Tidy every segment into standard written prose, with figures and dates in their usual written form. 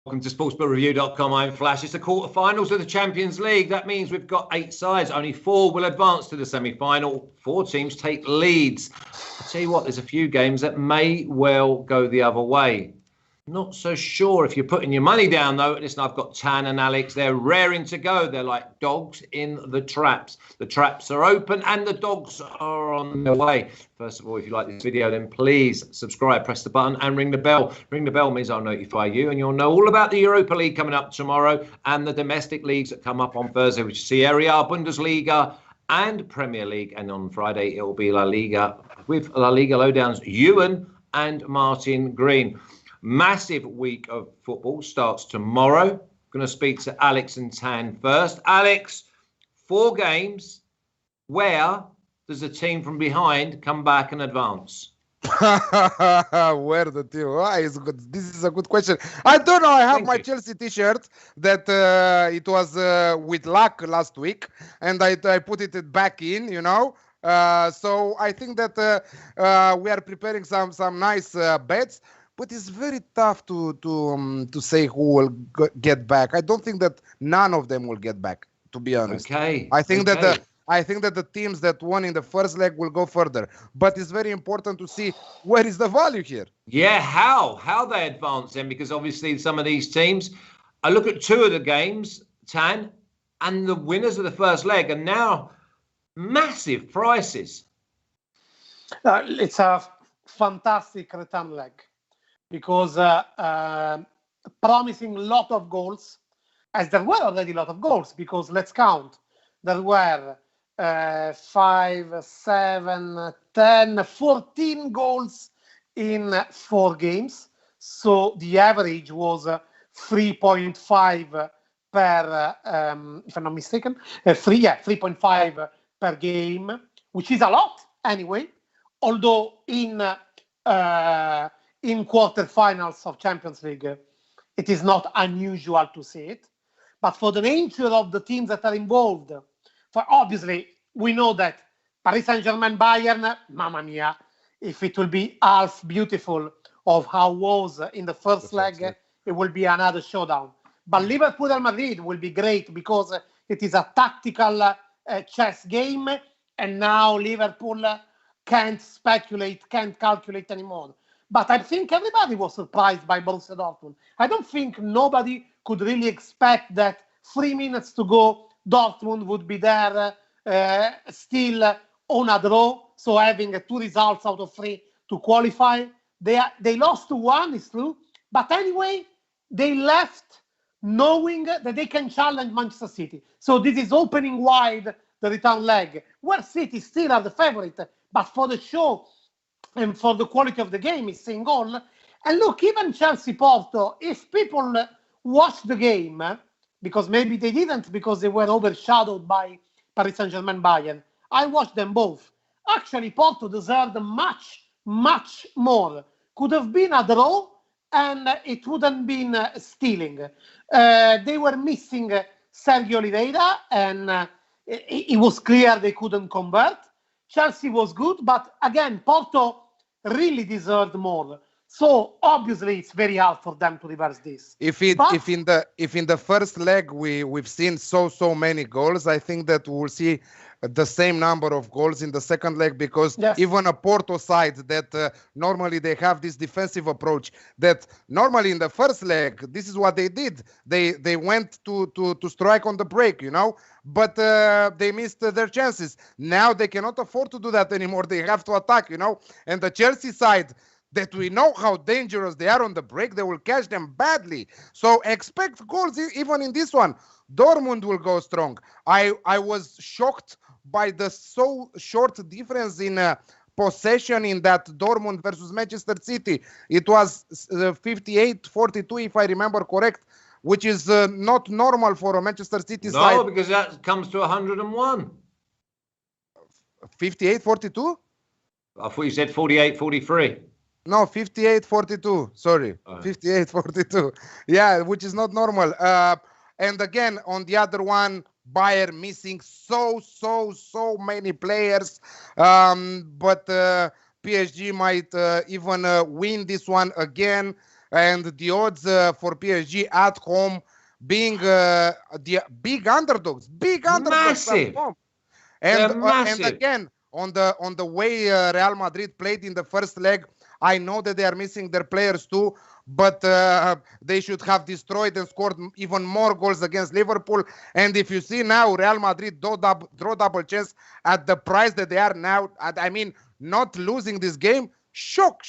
Welcome to sportsbookraeview.com. I'm Flash. It's the quarterfinals of the Champions League. That means we've got 8 sides. Only 4 will advance to the semi-final. 4 teams take leads. I'll tell you what, there's a few games that may well go the other way. Not so sure if you're putting your money down, though. Listen, I've got Tan and Alex. They're raring to go. They're like dogs in the traps. The traps are open and the dogs are on their way. First of all, if you like this video, then please subscribe, press the button and ring the bell. Ring the bell means I'll notify you and you'll know all about the Europa League coming up tomorrow and the domestic leagues that come up on Thursday, which is Serie A, Bundesliga and Premier League. And on Friday, it will be La Liga with La Liga Lowdowns, Ewan and Martin Green. Massive week of football starts tomorrow. I'm going to speak to Alex and Tan first. Alex, 4 games. Where does the team from behind come back and advance? Where the team? Is good. This is a good question. I don't know. I have my Chelsea T-shirt that it was with luck last week, and I put it back in. You know. So I think that we are preparing some nice bets. But it's very tough to say who will get back. I don't think that none of them will get back, to be honest. Okay. I think that the teams that won in the first leg will go further. But it's very important to see where is the value here. Yeah, how they advance then, because obviously some of these teams, I look at 2 of the games, Tan, and the winners of the first leg are now massive prices. It's a fantastic return leg. Because promising a lot of goals, as there were already a lot of goals, because let's count, there were 5, 7, 10, 14 goals in 4 games. So the average was 3.5 per, if I'm not mistaken, 3.5 per game, which is a lot anyway, although in quarterfinals of Champions League, it is not unusual to see it. But for the nature of the teams that are involved, for obviously, we know that Paris Saint-Germain, Bayern, mamma mia, if it will be half beautiful of how it was in the first leg, it will be another showdown. But Liverpool and Madrid will be great because it is a tactical chess game, and now Liverpool can't speculate, can't calculate anymore. But I think everybody was surprised by Borussia Dortmund. I don't think nobody could really expect that 3 minutes to go, Dortmund would be there still on a draw, so having 2 results out of 3 to qualify. They lost to 1, it's true, but anyway, they left knowing that they can challenge Manchester City. So this is opening wide the return leg, where City still are the favorite, but for the show and for the quality of the game, it's saying all. And look, even Chelsea-Porto, if people watch the game, because maybe they didn't because they were overshadowed by Paris Saint-Germain-Bayern, I watched them both. Actually, Porto deserved much, much more. Could have been a draw, and it wouldn't been stealing. They were missing Sergio Oliveira, and it was clear they couldn't convert. Chelsea was good, but again, Porto really deserved more. So obviously, it's very hard for them to reverse this. If in the first leg we've seen so many goals, I think that we'll see the same number of goals in the second leg, because even a Porto side that normally they have this defensive approach, that normally in the first leg this is what they did. They went to strike on the break, you know, but they missed their chances. Now they cannot afford to do that anymore. They have to attack, you know. And the Chelsea side, that we know how dangerous they are on the break, they will catch them badly. So expect goals even in this one. Dortmund will go strong. I was shocked by the so short difference in possession in that Dortmund versus Manchester City. It was 58-42, if I remember correct, which is not normal for a Manchester City side. No, because that comes to 101. 58-42? I thought you said 48-43. No, 58-42. Sorry, 58-42. Yeah, which is not normal. And again, on the other one, Bayern missing so many players. But PSG might even win this one again. and the odds for PSG at home being the big underdogs Massive. at home. They're And massive. again, on the way Real Madrid played in the first leg, I know that they are missing their players too, but they should have destroyed and scored even more goals against Liverpool. And if you see now Real Madrid draw double chance at the price that they are now, I mean, not losing this game, shock.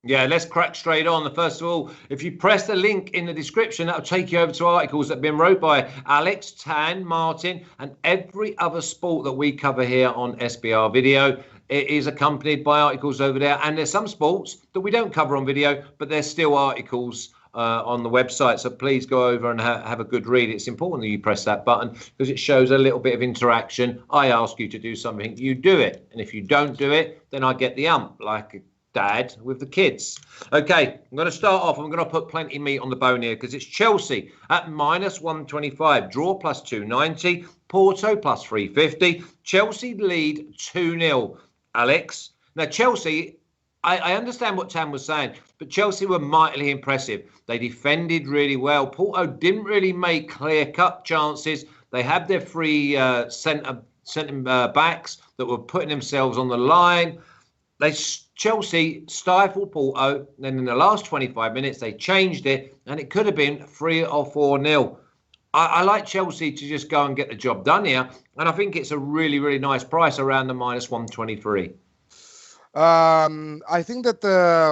Yeah, let's crack straight on. First of all, if you press the link in the description, that'll take you over to articles that have been wrote by Alex, Tan, Martin, and every other sport that we cover here on SBR Video. It is accompanied by articles over there. And there's some sports that we don't cover on video, but there's still articles on the website. So please go over and have a good read. It's important that you press that button because it shows a little bit of interaction. I ask you to do something, you do it. And if you don't do it, then I get the ump, like dad with the kids. Okay, I'm going to start off. I'm going to put plenty of meat on the bone here because it's Chelsea at -125, draw plus 290, Porto plus 350. Chelsea lead 2-0. Alex, now Chelsea, I understand what Tam was saying, but Chelsea were mightily impressive. They defended really well. Porto didn't really make clear-cut chances. They had their three centre backs that were putting themselves on the line. Chelsea stifled Porto, and then in the last 25 minutes they changed it, and it could have been 3 or 4-0. I like Chelsea to just go and get the job done here, and I think it's a really, really nice price around the -123. I think that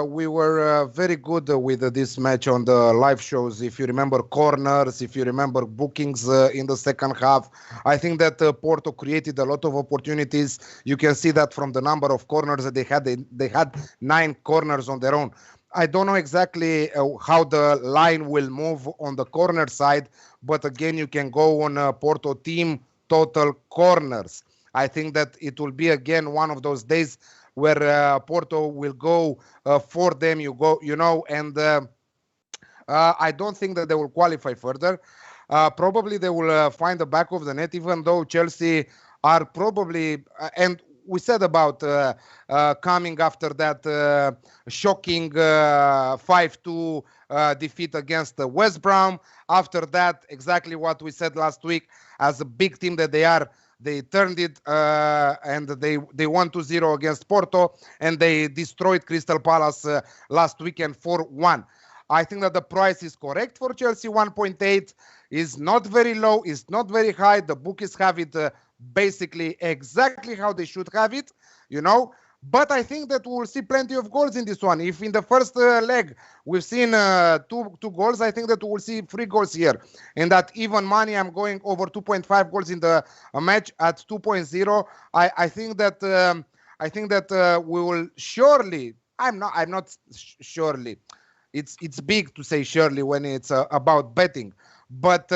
we were very good with this match on the live shows. If you remember corners, if you remember bookings in the second half, I think that Porto created a lot of opportunities. You can see that from the number of corners that they had. They had 9 corners on their own. I don't know exactly how the line will move on the corner side, but again, you can go on Porto team total corners. I think that it will be again one of those days where Porto will go for them, and I don't think that they will qualify further. Probably they will find the back of the net, even though Chelsea are probably, and we said about coming after that shocking 5-2 defeat against West Brom. After that, exactly what we said last week, as a big team that they are, they turned it and they won 2-0 against Porto, and they destroyed Crystal Palace last weekend 4-1. I think that the price is correct for Chelsea. 1.8 is not very low, is not very high. The bookies have it basically exactly how they should have it, But I think that we'll see plenty of goals in this one. If in the first leg we've seen two goals, I think that we'll see 3 goals here. And that even money, I'm going over 2.5 goals in the match at 2.0. I think that we will surely. I'm not surely. It's big to say surely when it's about betting. But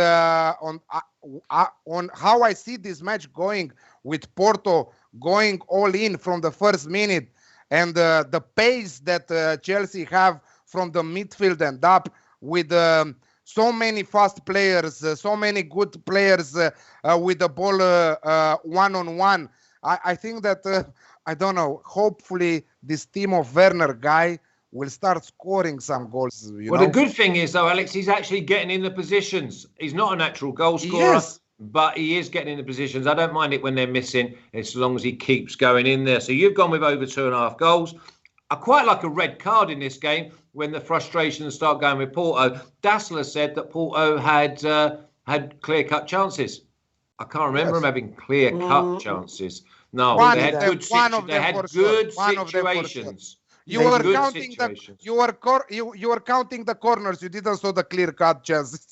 on how I see this match going, with Porto going all in from the first minute, and the pace that Chelsea have from the midfield and up, with so many fast players, so many good players with the ball one-on-one, I think that, I don't know, hopefully this team of Werner guy will start scoring some goals. Well, the good thing is, though, Alex, he's actually getting in the positions. He's not a natural goal scorer. Yes. But he is getting in the positions. I don't mind it when they're missing, as long as he keeps going in there. So you've gone with over 2.5 goals. I quite like a red card in this game when the frustrations start going with Porto. Dassler said that Porto had clear-cut chances. I can't remember them having clear-cut chances. No, they had good situations. You were counting the corners. You didn't saw the clear-cut chances.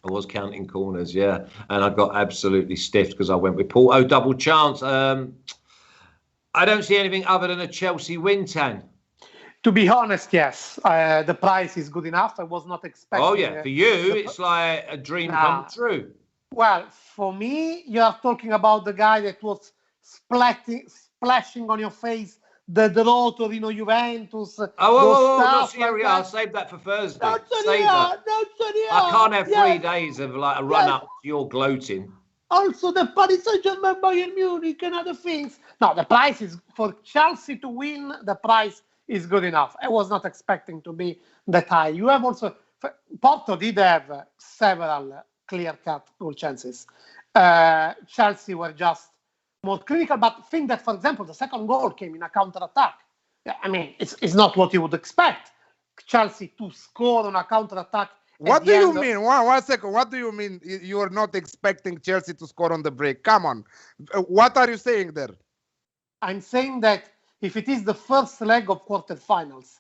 I was counting corners, yeah, and I got absolutely stiffed because I went with Porto double chance. I don't see anything other than a Chelsea win, Tan. To be honest, yes, the price is good enough. I was not expecting. Oh yeah, for you, it's like a dream come true. Well, for me, you are talking about the guy that was splashing on your face. The Torino Juventus. Oh, Serie A. Save that for Thursday. I can't have 3 days of like a run up to your gloating. Also, the Paris Saint-Germain, Bayern Munich, and other things. No, the price is for Chelsea to win. The price is good enough. I was not expecting to be that high. You have also, Porto did have several clear-cut goal chances. Chelsea were just more clinical, but think that, for example, the second goal came in a counter-attack. I mean, it's not what you would expect. Chelsea to score on a counter-attack. What do you mean? One second. What do you mean you are not expecting Chelsea to score on the break? Come on. What are you saying there? I'm saying that if it is the first leg of quarterfinals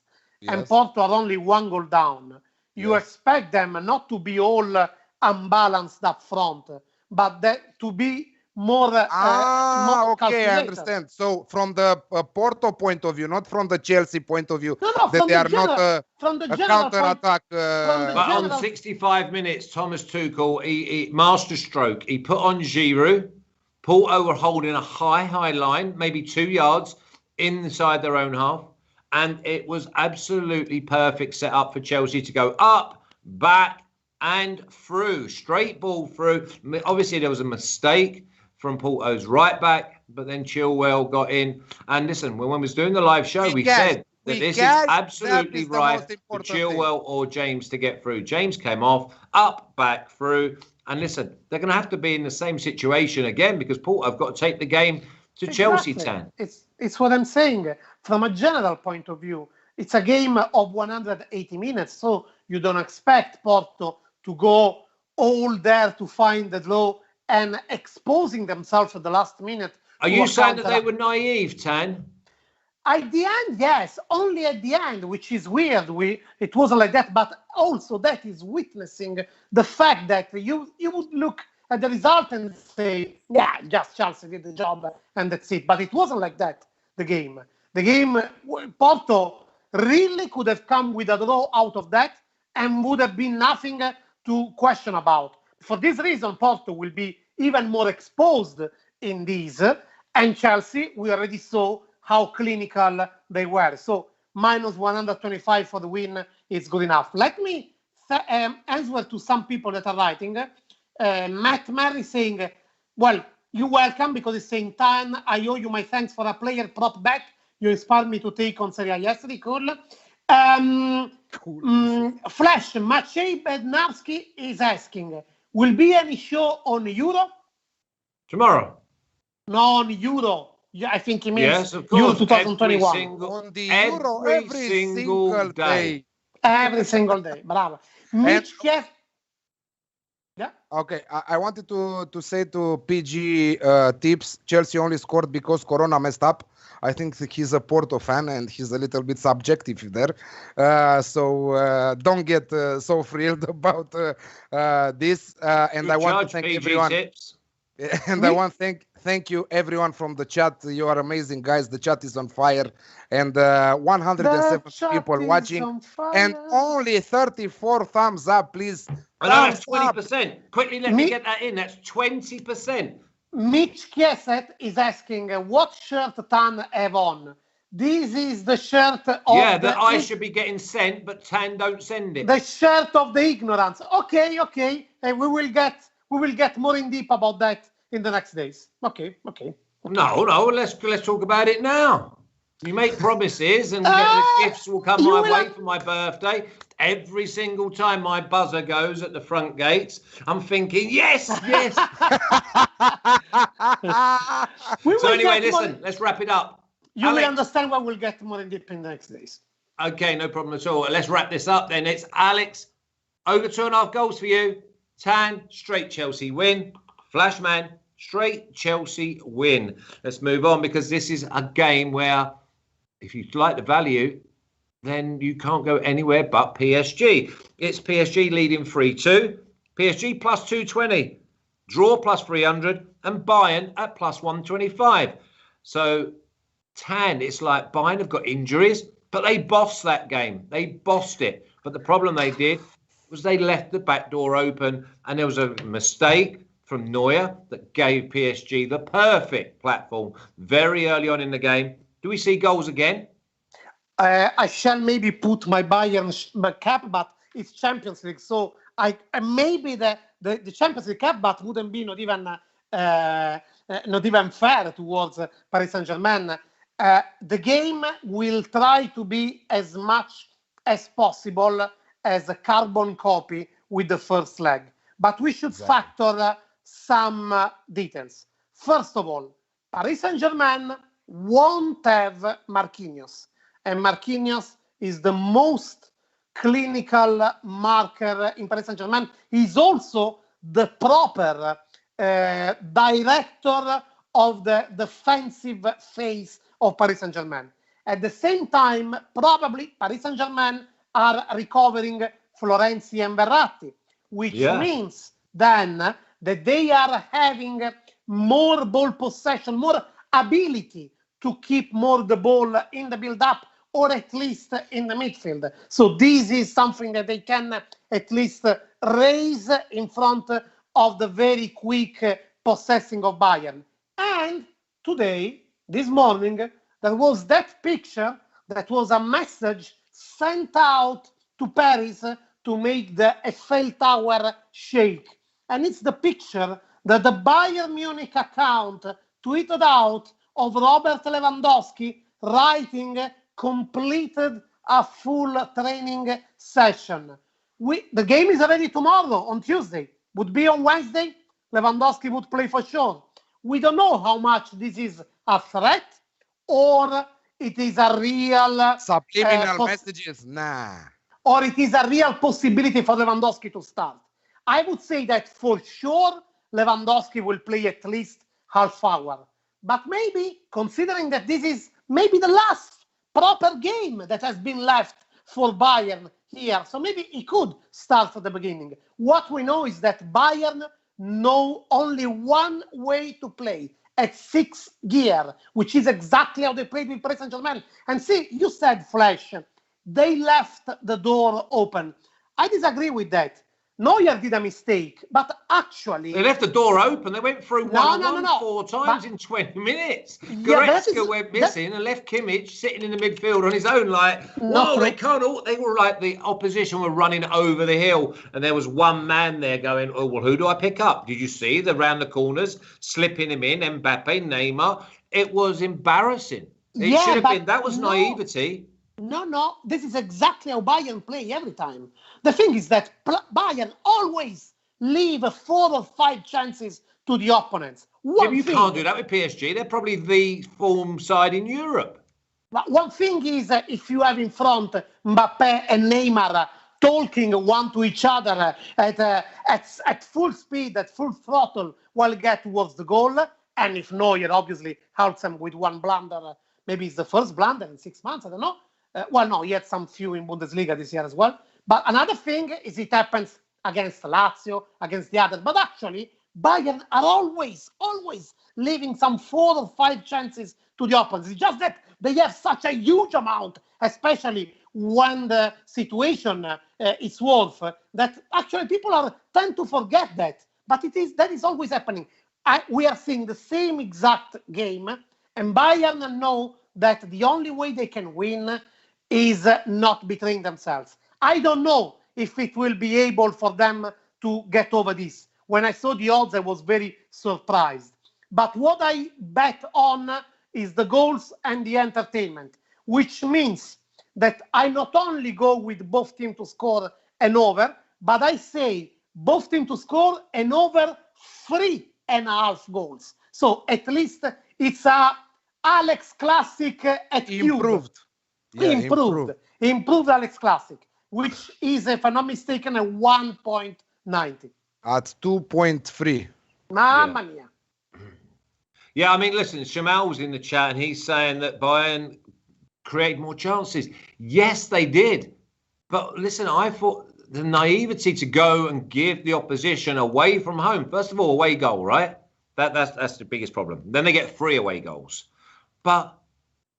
and Porto are only 1 goal down, you expect them not to be all unbalanced up front, but to be more okay, calculated. I understand. So from the Porto point of view, not from the Chelsea point of view, that they are not a counter-attack. But on 65 minutes, Thomas Tuchel, he masterstroke. He put on Giroud. Porto were holding a high line, maybe 2 yards inside their own half. And it was absolutely perfect setup for Chelsea to go up, back, and through. Straight ball through. Obviously, there was a mistake from Porto's right back, but then Chilwell got in. And listen, when we was doing the live show, we said that this is absolutely right for Chilwell or James to get through. James came off, up, back, through. And listen, they're going to have to be in the same situation again because Porto have got to take the game to Chelsea, Tan. It's what I'm saying. From a general point of view, it's a game of 180 minutes, so you don't expect Porto to go all there to find the draw and exposing themselves at the last minute. Are you saying that they were naive, Tan? At the end, yes. Only at the end, which is weird. It wasn't like that, but also that is witnessing the fact that you would look at the result and say, yeah, just Chelsea did the job and that's it. But it wasn't like that, the game. The game, Porto really could have come with a draw out of that and would have been nothing to question about. For this reason, Porto will be even more exposed in these. And Chelsea, we already saw how clinical they were. So minus 125 for the win is good enough. Let me answer to some people that are writing. Matt Murray saying, well, you're welcome because he's saying, Tan, I owe you my thanks for a player prop back. You inspired me to take on Serie A yesterday. Cool. Flash, Maciej Bednarski is asking, will be any show on Euro? Tomorrow. No, on Euro. Yeah, I think he means yes, of course. Euro 2021. On the Euro every single day. Every single day. Bravo. Mitch Keff. Yeah. Okay, I wanted to say to PG tips, Chelsea only scored because Corona messed up. I think he's a Porto fan and he's a little bit subjective there. So don't get so thrilled about this. And I want to thank everyone. Tips. And I want to thank you everyone from the chat. You are amazing guys. The chat is on fire. And 107 people watching. And only 34 thumbs up, please. I know that's 20%. Quickly, let me get that in. That's 20%. Mitch Kieset is asking, what shirt Tan have on? This is the shirt of that I should be getting sent, but Tan don't send it. The shirt of the ignorance. Okay. And we will get more in deep about that in the next days. Okay. No, let's talk about it now. You make promises and the gifts will come my way for my birthday. Every single time my buzzer goes at the front gates, I'm thinking, yes. So anyway, listen, let's wrap it up. You will understand why we'll get more in deep in the next days. Okay, no problem at all. Let's wrap this up then. It's Alex, over 2.5 goals for you. Tan, straight Chelsea win. Flashman, straight Chelsea win. Let's move on because this is a game where if you like the value, then you can't go anywhere but PSG. It's PSG leading 3-2. PSG plus 220. Draw plus 300. And Bayern at plus 125. So, Tan, it's like Bayern have got injuries, but they bossed that game. They bossed it. But the problem they did was they left the back door open and there was a mistake from Neuer that gave PSG the perfect platform very early on in the game. Do we see goals again? I shall maybe put my Bayern cap, but it's Champions League. So maybe the Champions League cap, but wouldn't be not even fair towards Paris Saint-Germain. the game will try to be as much as possible as a carbon copy with the first leg. But we should factor some details. First of all, Paris Saint-Germain won't have Marquinhos. And Marquinhos is the most clinical marker in Paris Saint-Germain. He's also the proper director of the defensive phase of Paris Saint-Germain. At the same time, probably Paris Saint-Germain are recovering Florenzi and Verratti, which means then that they are having more ball possession, more ability to keep more the ball in the build-up, or at least in the midfield. So this is something that they can at least raise in front of the very quick possessing of Bayern. And today, this morning, there was that picture that was a message sent out to Paris to make the Eiffel Tower shake. And it's the picture that the Bayern Munich account tweeted out of Robert Lewandowski writing, completed a full training session. The game is already tomorrow, on Tuesday. Would be on Wednesday, Lewandowski would play for sure. We don't know how much this is a threat or it is a real... Subliminal messages, nah. Or it is a real possibility for Lewandowski to start. I would say that for sure, Lewandowski will play at least half hour. But maybe, considering that this is maybe the last proper game that has been left for Bayern here, so maybe he could start at the beginning. What we know is that Bayern know only one way to play, at 6 gear, which is exactly how they played with Paris Saint-Germain. And see, you said, Flash, they left the door open. I disagree with that. Neuer did a mistake, but actually... They left the door open. They went through one 4 times in 20 minutes. Goretzka went missing and left Kimmich sitting in the midfield on his own like, whoa, they can't all... They were like, the opposition were running over the hill and there was one man there going, oh, well, who do I pick up? Did you see the round the corners, slipping him in, Mbappe, Neymar? It was embarrassing. It should have been. That was naivety. No, this is exactly how Bayern play every time. The thing is that Bayern always leave 4 or 5 chances to the opponents. You can't do that with PSG. They're probably the form side in Europe. But one thing is if you have in front Mbappe and Neymar talking one to each other at full speed, at full throttle, while get towards the goal, and if Neuer obviously helps them with one blunder, maybe it's the first blunder in 6 months, I don't know. Well, no, he had some few in Bundesliga this year as well. But another thing is it happens against Lazio, against the others. But actually, Bayern are always leaving some 4 or 5 chances to the opponents. It's just that they have such a huge amount, especially when the situation is worse, that actually people tend to forget that. But that is always happening. We are seeing the same exact game, and Bayern know that the only way they can win is not betraying themselves. I don't know if it will be able for them to get over this. When I saw the odds, I was very surprised. But what I bet on is the goals and the entertainment, which means that I not only go with both teams to score and over, but I say both teams to score and over 3.5 goals. So at least it's a Alex Classic at improved. Improved Alex Classic, which is, if I'm not mistaken, a 1.90. At 2.3. Mamma mia. Yeah, I mean, listen, Shamal was in the chat and he's saying that Bayern created more chances. Yes, they did. But listen, I thought the naivety to go and give the opposition away from home, first of all, away goal, right? That's the biggest problem. Then they get 3 away goals. But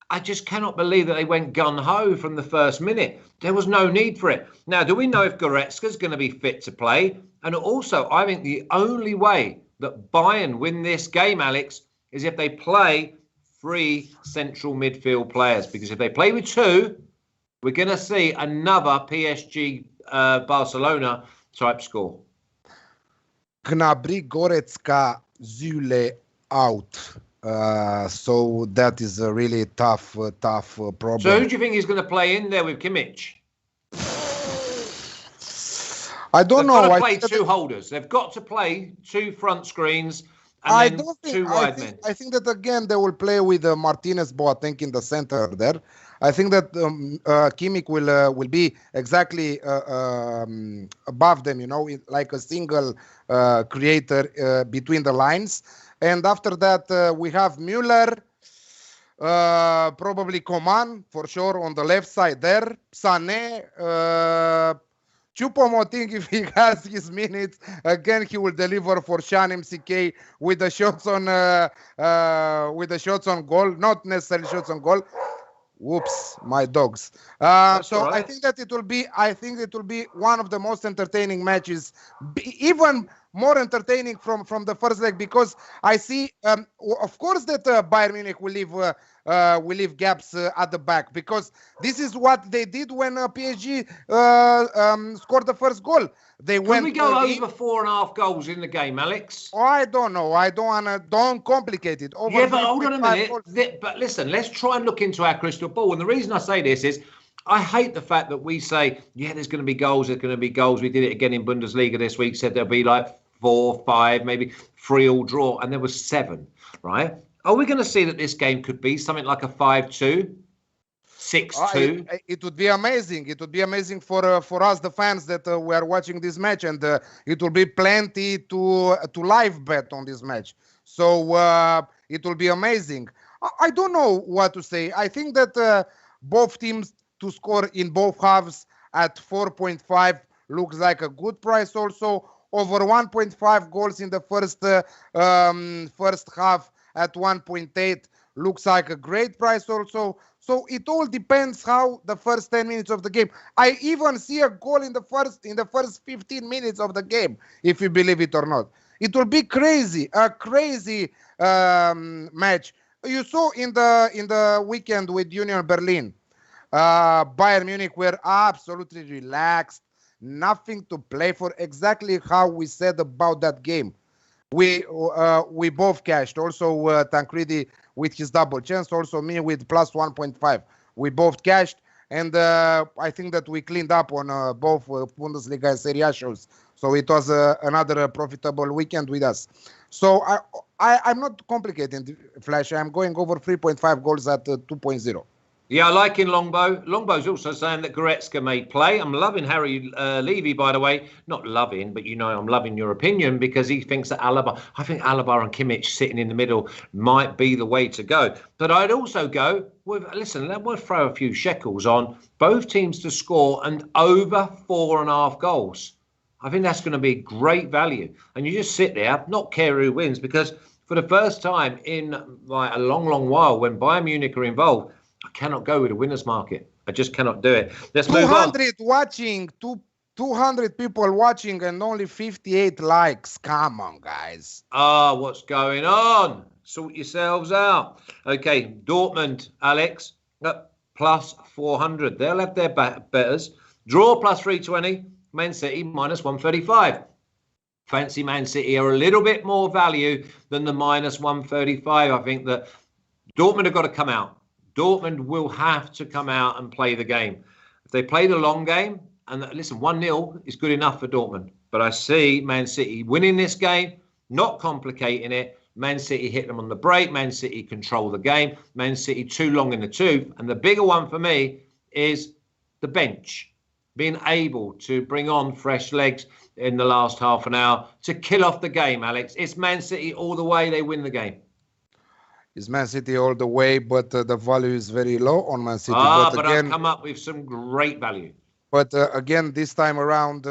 I just cannot believe that they went gun-ho from the first minute. There was no need for it. Now, do we know if Goretzka's going to be fit to play? And also, I think the only way that Bayern win this game, Alex, is if they play 3 central midfield players. Because if they play with 2, we're going to see another PSG Barcelona type score. Gnabry, Goretzka, Zule out. So that is a really tough problem. So who do you think is going to play in there with Kimmich? I don't know. They've got to play two holders. They've got to play two front screens and two wide men. I think that again they will play with Martinez, Boateng in the center there. I think that Kimmich will be exactly above them, like a single creator between the lines. And after that, we have Müller, probably Coman for sure on the left side there. Sané, Choupo-Moting, if he has his minutes, again he will deliver for Shan MCK with the shots on goal, not necessarily shots on goal. Whoops, my dogs. So right. I think it will be one of the most entertaining matches, even more entertaining from the first leg, because I see, of course, that Bayern Munich will leave gaps at the back, because this is what they did when PSG scored the first goal. Can we go over 4.5 goals in the game, Alex? I don't know. I don't complicate it. But hold on a minute. But listen, let's try and look into our crystal ball. And the reason I say this is I hate the fact that we say, there's going to be goals. There's going to be goals. We did it again in Bundesliga this week. Said there'll be like 4, 5, maybe 3-3 draw. And there was 7, right? Are we going to see that this game could be something like a 5-2? 6-2. It would be amazing. It would be amazing for us, the fans that we are watching this match, and it will be plenty to live bet on this match. So it will be amazing. I don't know what to say. I think that both teams to score in both halves at 4.5 looks like a good price. Also, over 1.5 goals in the first half at 1.8 looks like a great price also. So it all depends how the first 10 minutes of the game. I even see a goal in the first 15 minutes of the game, if you believe it or not. It will be a crazy match. You saw in the weekend with Union Berlin, Bayern Munich were absolutely relaxed, nothing to play for, exactly how we said about that game. We both cashed. Also Tancredi with his double chance. Also me with plus 1.5. We both cashed, and I think that we cleaned up on both Bundesliga and Serie A shows. So it was another profitable weekend with us. So I'm not complicating, Flash. I'm going over 3.5 goals at 2.0. Yeah, I like in Longbow. Longbow's also saying that Goretzka may play. I'm loving Harry Levy, by the way. Not loving, but I'm loving your opinion, because he thinks that I think Alaba and Kimmich sitting in the middle might be the way to go. But I'd also go with, listen, we'll throw a few shekels on both teams to score and over 4.5 goals. I think that's going to be great value. And you just sit there, not care who wins, because for the first time in like a long, long while, when Bayern Munich are involved, I cannot go with a winner's market. I just cannot do it. Let's move on. 200 people watching and only 58 likes. Come on, guys. What's going on? Sort yourselves out. Okay, Dortmund, Alex, plus 400. They'll have their betters. Draw plus 320. Man City minus 135. Fancy Man City are a little bit more value than the minus 135. I think that Dortmund have got to come out. Dortmund will have to come out and play the game. If they play the long game, and listen, 1-0 is good enough for Dortmund. But I see Man City winning this game, not complicating it. Man City hit them on the break. Man City control the game. Man City too long in the tooth. And the bigger one for me is the bench. Being able to bring on fresh legs in the last half an hour to kill off the game, Alex. It's Man City all the way. They win the game. Is Man City all the way, but the value is very low on Man City. But again, I've come up with some great value. But again, this time around,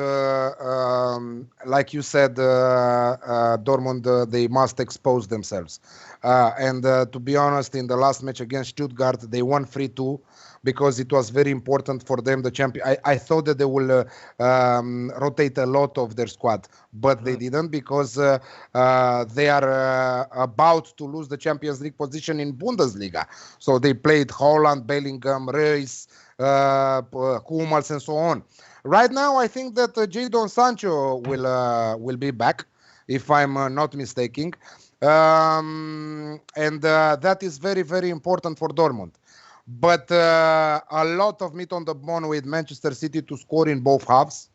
like you said, Dortmund, they must expose themselves. And to be honest, in the last match against Stuttgart, they won 3-2. Because it was very important for them, the champion. I thought that they will rotate a lot of their squad, but they didn't, because they are about to lose the Champions League position in Bundesliga. So they played Holland, Bellingham, Reus, Hummels, and so on. Right now, I think that Jadon Sancho will be back, if I'm not mistaken. and that is very, very important for Dortmund. But a lot of meat on the bone with Manchester City to score in both halves.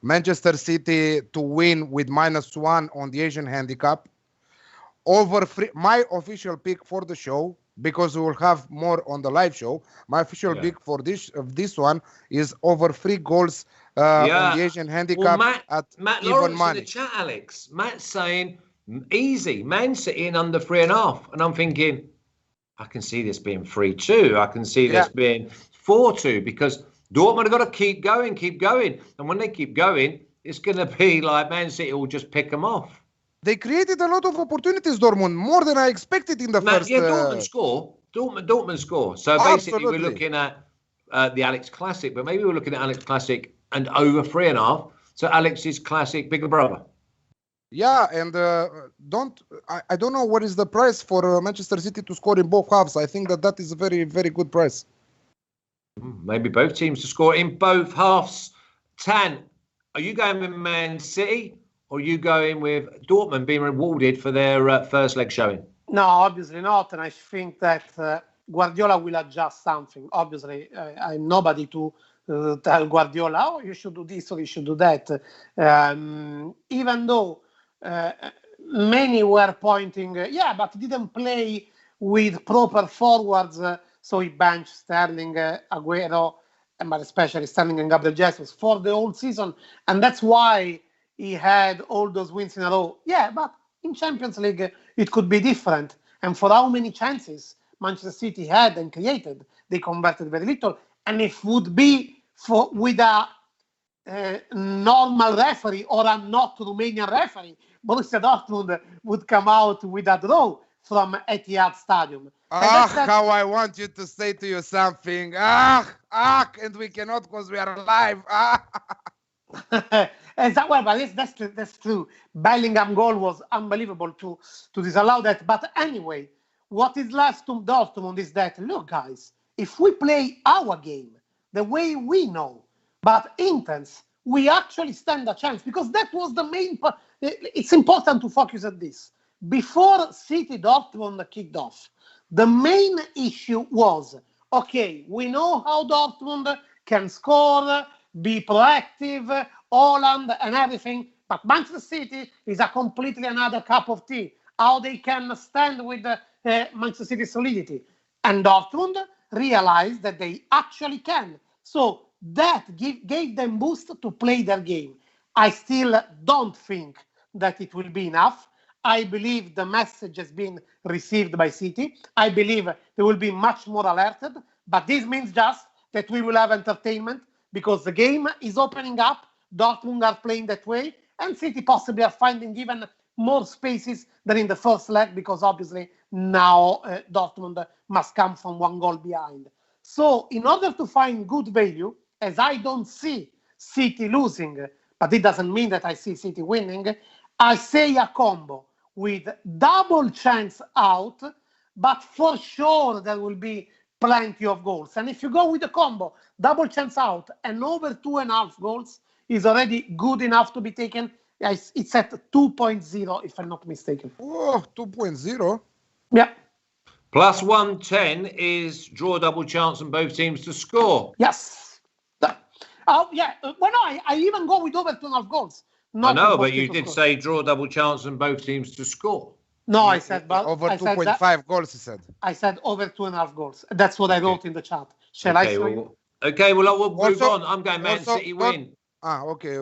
Manchester City to win with -1 on the Asian handicap. Over my official pick for the show, because we will have more on the live show. My official pick for this one is over 3 goals on the Asian handicap at Matt even Lawrence money. In the chat, Alex. Matt's saying easy, Man City in under 3.5, and I'm thinking I can see this being 3-2. I can see this being 4-2 because Dortmund have got to keep going, and when they keep going, it's going to be like Man City will just pick them off. They created a lot of opportunities, Dortmund, more than I expected in the first. Yeah, Dortmund score. Dortmund score. So basically, we're looking at the Alex Classic, but maybe we're looking at Alex Classic and over 3.5. So Alex's Classic, bigger brother. Yeah, and I don't know what is the price for Manchester City to score in both halves. I think that is a very, very good price. Maybe both teams to score in both halves. Tan, are you going with Man City? Or are you going with Dortmund being rewarded for their first leg showing? No, obviously not. And I think that Guardiola will adjust something. Obviously, I'm nobody to tell Guardiola, oh, you should do this or you should do that. Even though many were pointing, but didn't play with proper forwards. So he benched Sterling, Aguero, but especially Sterling and Gabriel Jesus for the whole season. And that's why he had all those wins in a row. Yeah, but in Champions League, it could be different. And for how many chances Manchester City had and created, they converted very little. And if would be with a normal referee or a not Romanian referee, Borussia Dortmund would come out with a draw from Etihad Stadium. How I want you to say to you something. And we cannot because we are live. Well, but that's true. Bellingham goal was unbelievable to disallow that. But anyway, what is left to Dortmund is that, look, guys, if we play our game the way we know, but intense, we actually stand a chance. Because that was the main part. It's important to focus on this. Before City Dortmund kicked off, the main issue was, okay, we know how Dortmund can score, be proactive, Holland and everything, but Manchester City is a completely another cup of tea. How they can stand with Manchester City solidity. And Dortmund realized that they actually can. So that gave them boost to play their game. I still don't think that it will be enough. I believe the message has been received by City. I believe they will be much more alerted, but this means just that we will have entertainment because the game is opening up. Dortmund are playing that way, and City possibly are finding even more spaces than in the first leg because obviously now Dortmund must come from 1 goal behind. So in order to find good value, as I don't see City losing, but it doesn't mean that I see City winning, I say a combo with double chance out, but for sure there will be plenty of goals. And if you go with the combo, double chance out and over 2.5 goals, is already good enough to be taken. It's at 2.0, if I'm not mistaken. Oh, 2.0? Yeah. Plus 110 is draw double chance on both teams to score. Yes. Well, no, I even go with over 2.5 goals. I know, but you did say draw double chance on both teams to score. No, I said... over 2.5 goals, he said. I said over 2.5 goals. That's what I wrote in the chat. Shall I show you? Okay, well, we'll move on. I'm going Man City win. Okay.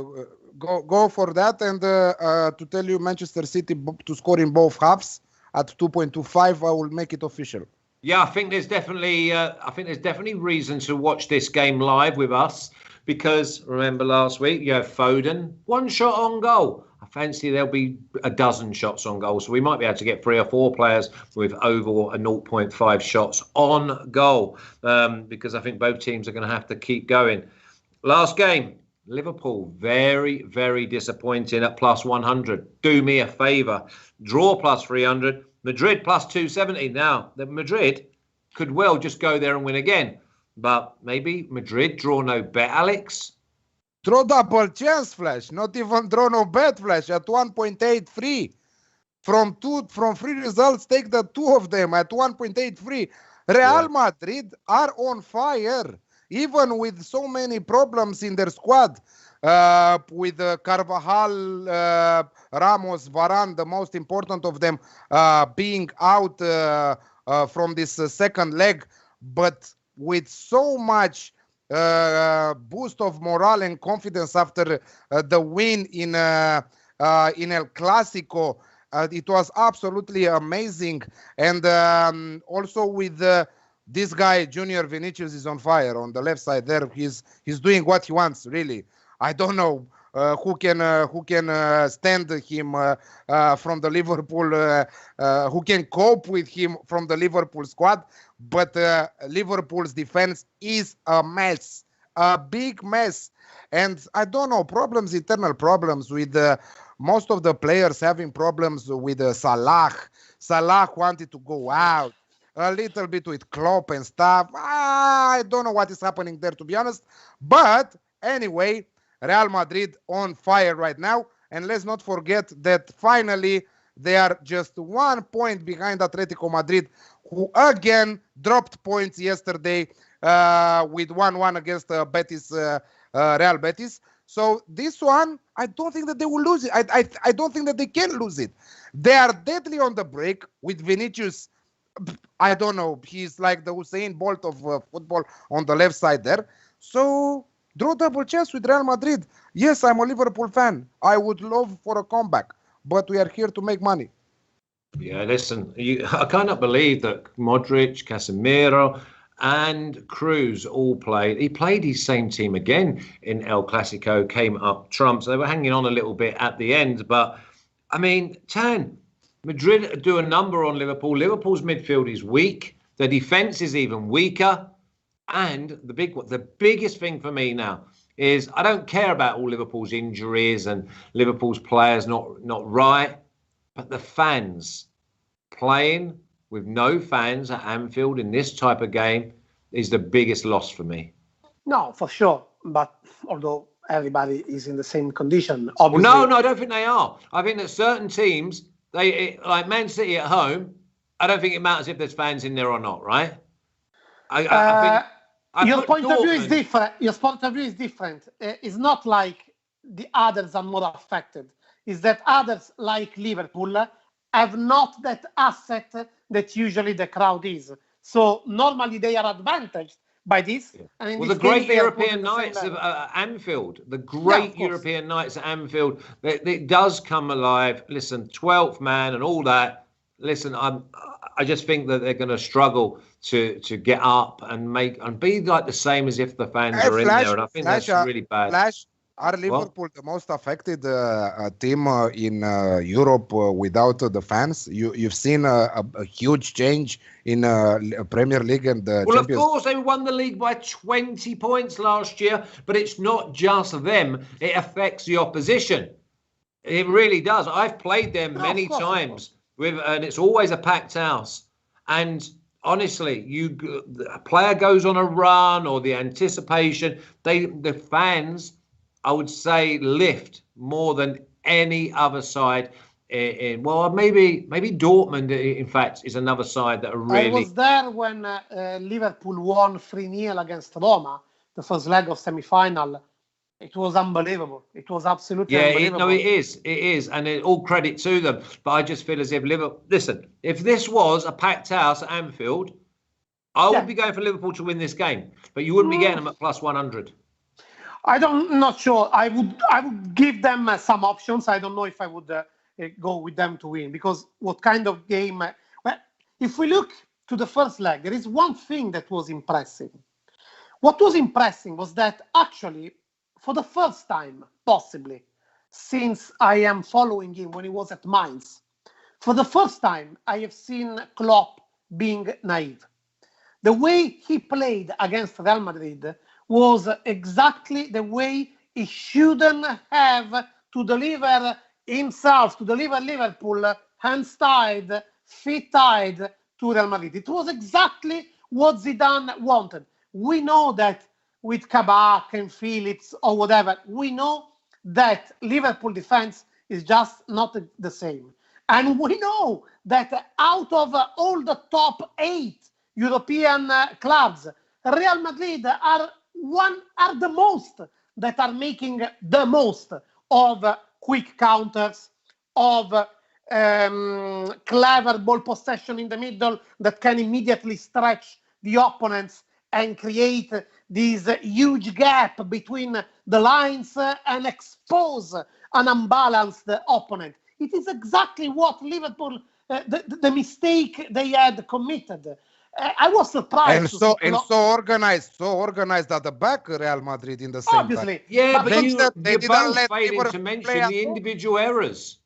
Go for that. And to tell you Manchester City to score in both halves at 2.25, I will make it official. Yeah, I think there's definitely reason to watch this game live with us because remember last week you have Foden, 1 shot on goal. I fancy there'll be a dozen shots on goal, so we might be able to get 3 or 4 players with over a 0.5 shots on goal because I think both teams are going to have to keep going. Last game. Liverpool, very, very disappointing at plus 100. Do me a favour. Draw plus 300. Madrid plus 270. Now, the Madrid could well just go there and win again. But maybe Madrid draw no bet, Alex? Draw double chance, Flash. Not even draw no bet, Flash, at 1.83. from three results, take the two of them at 1.83. Real Madrid are on fire, even with so many problems in their squad. With Carvajal, Ramos, Varane, the most important of them, being out from this second leg, but with so much boost of morale and confidence after the win in El Clasico. It was absolutely amazing. And also with this guy, Junior Vinicius, is on fire on the left side there. He's doing what he wants, really. I don't know who can stand him from the Liverpool, who can cope with him from the Liverpool squad. But Liverpool's defense is a mess, a big mess. And I don't know, internal problems with most of the players having problems with Salah. Salah wanted to go out. A little bit with Klopp and stuff. I don't know what is happening there, to be honest. But anyway, Real Madrid on fire right now. And let's not forget that finally they are just 1 point behind Atletico Madrid, who again dropped points yesterday with 1-1 against Betis, Real Betis. So this one, I don't think that they will lose it. I don't think that they can lose it. They are deadly on the break with Vinicius. I don't know. He's like the Usain Bolt of football on the left side there. So draw double chance with Real Madrid. Yes, I'm a Liverpool fan. I would love for a comeback, but we are here to make money. Yeah, listen, I cannot believe that Modric, Casemiro, and Cruz all played. He played his same team again in El Clasico, came up trumps. They were hanging on a little bit at the end, but I mean, Madrid do a number on Liverpool. Liverpool's midfield is weak. The defense is even weaker. And the biggest thing for me now is I don't care about all Liverpool's injuries and Liverpool's players not right, but the fans playing with no fans at Anfield in this type of game is the biggest loss for me. No, for sure. But although everybody is in the same condition, obviously. Well, no, I don't think they are. I think that certain teams, like Man City at home, I don't think it matters if there's fans in there or not, right? I think your point of view is different. Your point of view is different. It's not like the others are more affected. It's that others, like Liverpool, have not that asset that usually the crowd is. So normally they are advantaged by this. Yeah. And the great European nights of Anfield, the great European nights at Anfield, it does come alive. Listen, 12th man and all that. Listen, I just think that they're going to struggle to get up and be like the same as if the fans are in there. And I think that's really bad. Are Liverpool the most affected team in Europe without the fans? You've seen a huge change in Premier League and the Champions. Of course, they won the league by 20 points last year, but it's not just them. It affects the opposition. It really does. I've played them many times, and it's always a packed house. And honestly, a player goes on a run or the anticipation, the fans, I would say, lift more than any other side. Maybe Dortmund, in fact, is another side that are really. I was there when Liverpool won 3-0 against Roma, the first leg of semi-final. It was unbelievable. It was absolutely unbelievable. It is, and all credit to them. But I just feel as if Liverpool. Listen, if this was a packed house at Anfield, I would be going for Liverpool to win this game, but you wouldn't be getting them at plus 100. I'm not sure. I would give them some options. I don't know if I would go with them to win, because what kind of game? If we look to the first leg, there is one thing that was impressive. What was impressive was that actually, for the first time, possibly, since I am following him when he was at Mainz, for the first time, I have seen Klopp being naive. The way he played against Real Madrid was exactly the way he shouldn't have to deliver himself, to deliver Liverpool hands tied, feet tied to Real Madrid. It was exactly what Zidane wanted. We know that with Kabak and Phillips or whatever, we know that Liverpool defense is just not the same. And we know that out of all the top 8 European clubs, Real Madrid are the most that are making the most of quick counters, of clever ball possession in the middle that can immediately stretch the opponents and create this huge gap between the lines and expose an unbalanced opponent. It is exactly what Liverpool, the mistake they had committed. I was surprised. So organized at the back, Real Madrid in the same Obviously. Time. Yeah, but you're both failing to mention the individual errors.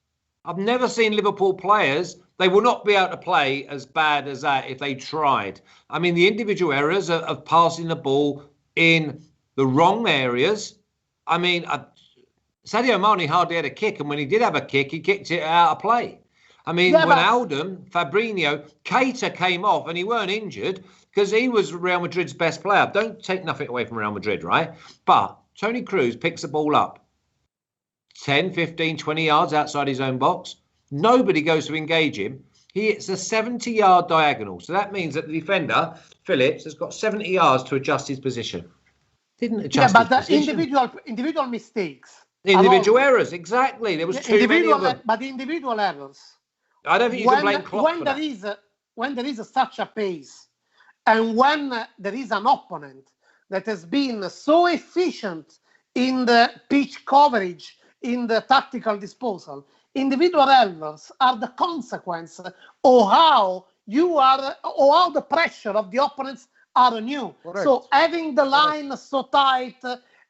I've never seen Liverpool players. They will not be able to play as bad as that if they tried. I mean, the individual errors of passing the ball in the wrong areas. I mean, Sadio Mane hardly had a kick, and when he did have a kick, he kicked it out of play. I mean, Wijnaldum, Fabinho, Keita came off, and he weren't injured because he was Real Madrid's best player. Don't take nothing away from Real Madrid, right? But Toni Kroos picks the ball up 10, 15, 20 yards outside his own box. Nobody goes to engage him. He hits a 70-yard diagonal. So that means that the defender, Phillips, has got 70 yards to adjust his position. Didn't adjust his position. Individual mistakes. Individual errors, exactly. There was too many of them. But the individual errors. I don't think you can blame Klopp for that. When there is such a pace, and when there is an opponent that has been so efficient in the pitch coverage, in the tactical disposal, individual errors are the consequence of how you are, or how the pressure of the opponents are on you. Correct. So having the line so tight,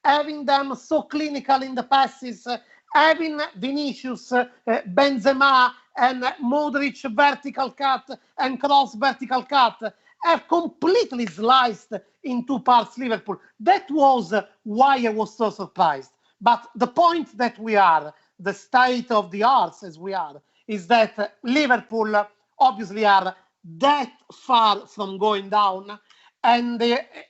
having them so clinical in the passes, having Vinicius, Benzema, and Modric vertical cut and Kroos vertical cut have completely sliced in 2 parts Liverpool. That was why I was so surprised. But the point that we are, the state of the arts as we are, is that Liverpool obviously are that far from going down. And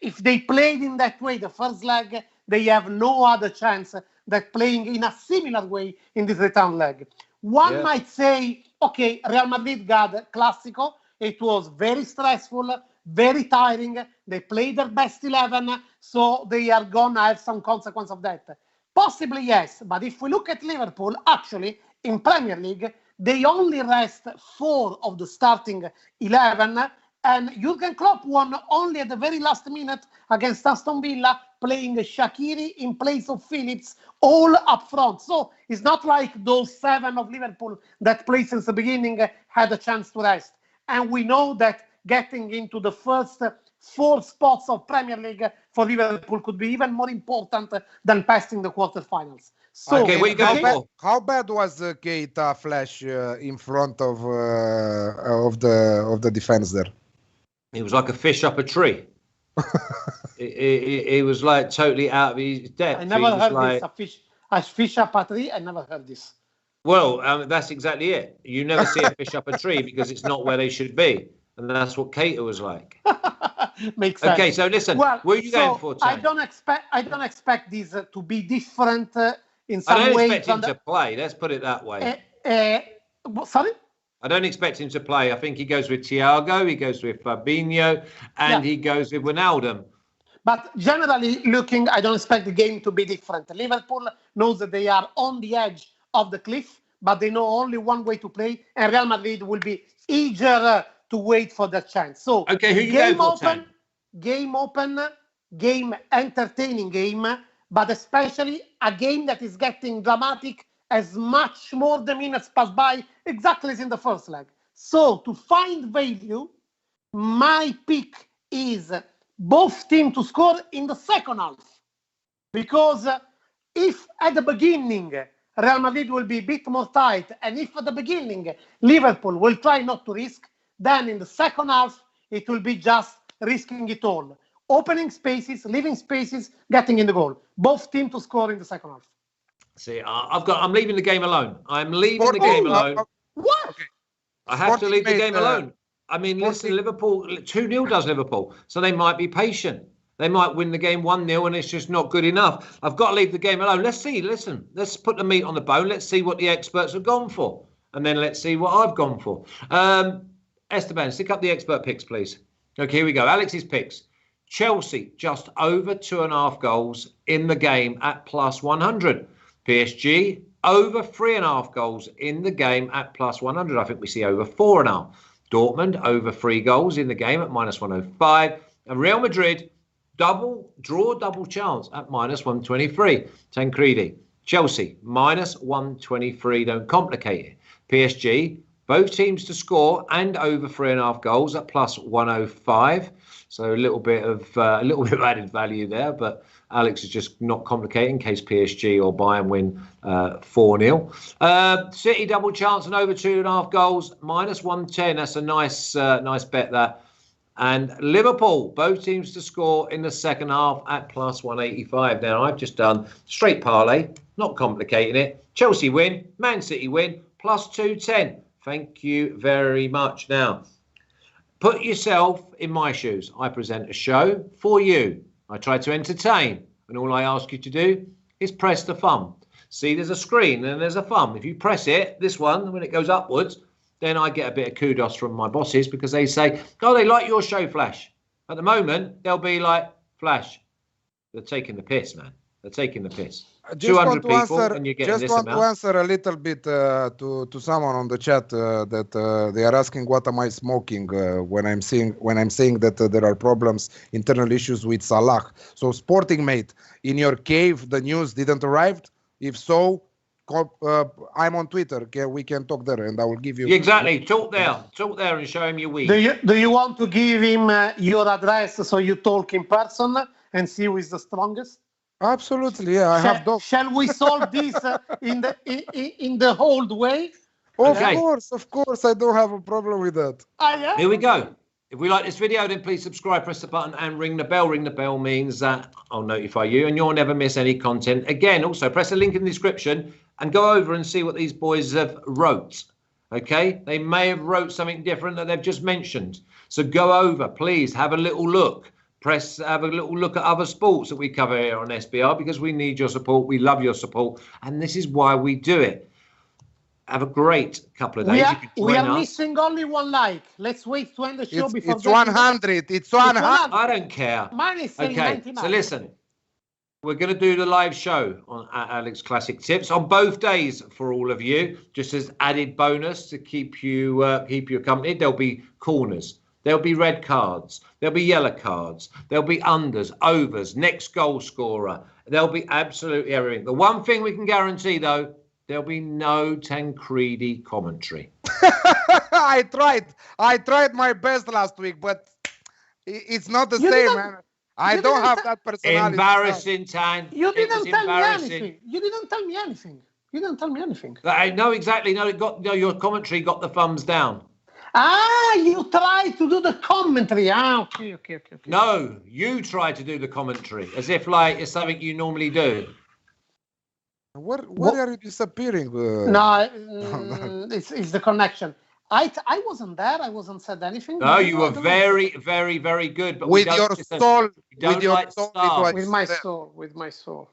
if they played in that way the first leg, they have no other chance than playing in a similar way in this return leg. One might say, okay, Real Madrid got Clásico. It was very stressful, very tiring. They played their best 11, so they are going to have some consequence of that. Possibly, yes. But if we look at Liverpool, actually, in Premier League, they only rest 4 of the starting 11. And Jurgen Klopp won only at the very last minute against Aston Villa, playing Shaqiri in place of Phillips, all up front. So it's not like those 7 of Liverpool that played since the beginning had a chance to rest. And we know that getting into the first 4 spots of Premier League for Liverpool could be even more important than passing the quarterfinals. So, okay, what you going for? How bad was Keita Flash in front of the defense there? He was like a fish up a tree. He was like totally out of his depth. I never heard this. A fish up a tree. I never heard this. Well, that's exactly it. You never see a fish up a tree because it's not where they should be, and that's what Keita was like. Makes sense. Okay, so listen. What are you going for, Tony? I don't expect these to be different in some way. I don't expect him to play. Let's put it that way. Sorry. I don't expect him to play. I think he goes with Thiago, he goes with Fabinho, and he goes with Wijnaldum. But generally looking, I don't expect the game to be different. Liverpool knows that they are on the edge of the cliff, but they know only one way to play, and Real Madrid will be eager to wait for their chance. So, okay, who you going for, Tan? Game open, game entertaining game, but especially a game that is getting dramatic as much more the minutes pass by, exactly as in the first leg. So, to find value, my pick is both teams to score in the second half. Because if at the beginning, Real Madrid will be a bit more tight, and if at the beginning, Liverpool will try not to risk, then in the second half, it will be just risking it all. Opening spaces, leaving spaces, getting in the goal. Both teams to score in the second half. See, I'm leaving the game alone. I'm leaving the game alone. What? Okay. I have to leave the game alone. I mean, listen, Liverpool, 2-0 does Liverpool. So they might be patient. They might win the game 1-0 and it's just not good enough. I've got to leave the game alone. Let's see, listen, let's put the meat on the bone. Let's see what the experts have gone for. and then let's see what I've gone for. Esteban, stick up the expert picks, please. Okay, here we go. Alex's picks. Chelsea just over 2.5 goals in the game at +100. PSG over 3.5 goals in the game at +100. I think we see over 4.5. Dortmund over 3 goals in the game at -105. And Real Madrid double chance at -123. Tancredi. Chelsea -123. Don't complicate it. PSG, both teams to score and over 3.5 goals at +105. So a little bit of added value there, but Alex is just not complicating in case PSG or Bayern win 4-0. City double chance and over 2.5 goals, -110. That's a nice bet, that. And Liverpool, both teams to score in the second half at +185. Now, I've just done straight parlay, not complicating it. Chelsea win, Man City win, +210. Thank you very much. Now, put yourself in my shoes. I present a show for you. I try to entertain, and all I ask you to do is press the thumb. See, there's a screen and there's a thumb. If you press it, this one, when it goes upwards, then I get a bit of kudos from my bosses because they say, oh, they like your show, Flash. At the moment, they'll be like, Flash, they're taking the piss, man. They're taking the piss. 200 people and you're getting this amount. Just want to answer a little bit to someone on the chat that they are asking what am I smoking when I'm saying that there are problems, internal issues with Salah. So, Sporting Mate, in your cave, the news didn't arrive? If so, I'm on Twitter. Okay, we can talk there, and I will give you. Exactly. Talk there, and show him your weed. Do you want to give him your address so you talk in person and see who is the strongest? Absolutely, yeah. I have dogs. Shall we solve this in the old way? Of course, I don't have a problem with that. Yeah? Here we go. If we like this video, then please subscribe, press the button, and ring the bell. Ring the bell means that I'll notify you, and you'll never miss any content again. Also, press the link in the description and go over and see what these boys have wrote. Okay, they may have wrote something different that they've just mentioned. So go over, please have a little look. Have a little look at other sports that we cover here on SBR because we need your support. We love your support. And this is why we do it. Have a great couple of days. We are missing only one like. Let's wait to end the show before. It's 100. It's 100. I don't care. Mine is saying 99. So listen. We're going to do the live show on Alex Classic Tips on both days for all of you, just as added bonus to keep you accompanied. There'll be corners. There'll be red cards. There'll be yellow cards. There'll be unders, overs, next goal scorer. There'll be absolutely everything. The one thing we can guarantee, though, there'll be no Tancredi commentary. I tried my best last week, but it's not the same, man. I don't have that personality. Embarrassing, Tan. You didn't tell me anything. You didn't tell me anything. You didn't tell me anything. I know exactly. No, your commentary got the thumbs down. You tried to do the commentary. Okay. No, you tried to do the commentary as if like it's something you normally do. What are you disappearing? No, it's the connection. I wasn't there. I wasn't said anything. No, you were very, very, very good. But with your soul, with my soul. With my soul.